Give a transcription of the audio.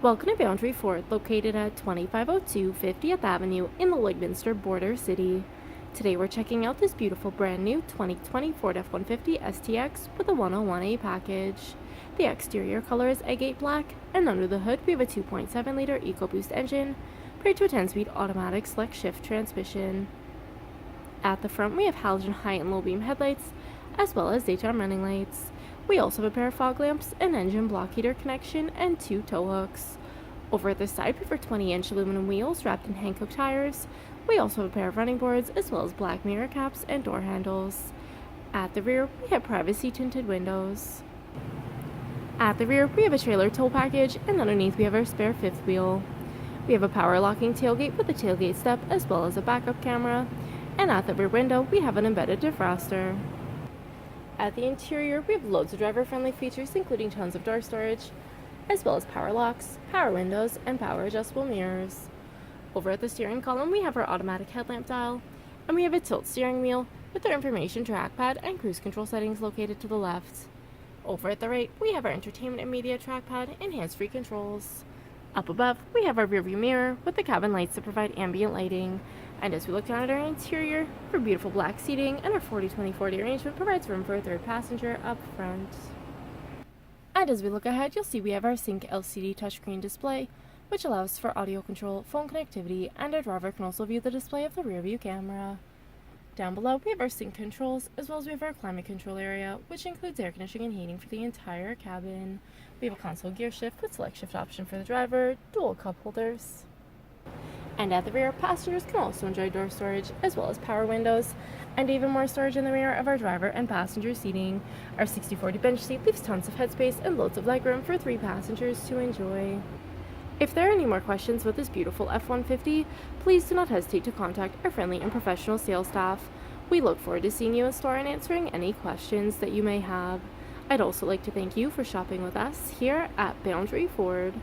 Welcome to Boundary Ford, located at 2502 50th Avenue in the Lloydminster border city. Today we're checking out this beautiful brand new 2020 Ford F-150 STX with a 101A package. The exterior color is Agate Black, and under the hood we have a 2.7-liter EcoBoost engine paired to a 10-speed automatic select shift transmission. At the front we have halogen high and low beam headlights, as well as daytime running lights. We also have a pair of fog lamps, an engine block heater connection, and 2 tow hooks. Over at the side, we have 20-inch aluminum wheels wrapped in Hankook tires. We also have a pair of running boards, as well as black mirror caps and door handles. At the rear, we have privacy tinted windows. At the rear, we have a trailer tow package, and underneath we have our spare fifth wheel. We have a power locking tailgate with a tailgate step, as well as a backup camera. And at the rear window, we have an embedded defroster. At the interior, we have loads of driver-friendly features, including tons of door storage, as well as power locks, power windows, and power adjustable mirrors. Over at the steering column, we have our automatic headlamp dial, and we have a tilt steering wheel with our information trackpad and cruise control settings located to the left. Over at the right, we have our entertainment and media trackpad and hands-free controls. Up above, we have our rearview mirror with the cabin lights that provide ambient lighting. And as we look down at our interior, for beautiful black seating, and our 40-20-40 arrangement provides room for a third passenger up front. And as we look ahead, you'll see we have our Sync LCD touchscreen display, which allows for audio control, phone connectivity, and our driver can also view the display of the rear view camera. Down below, we have our sync controls, as well as we have our climate control area, which includes air conditioning and heating for the entire cabin. We have a console gear shift with select shift option for the driver, dual cup holders. And at the rear, passengers can also enjoy door storage, as well as power windows, and even more storage in the rear of our driver and passenger seating. Our 60/40 bench seat leaves tons of headspace and loads of legroom for 3 passengers to enjoy. If there are any more questions with this beautiful F-150, please do not hesitate to contact our friendly and professional sales staff. We look forward to seeing you in store and answering any questions that you may have. I'd also like to thank you for shopping with us here at Boundary Ford.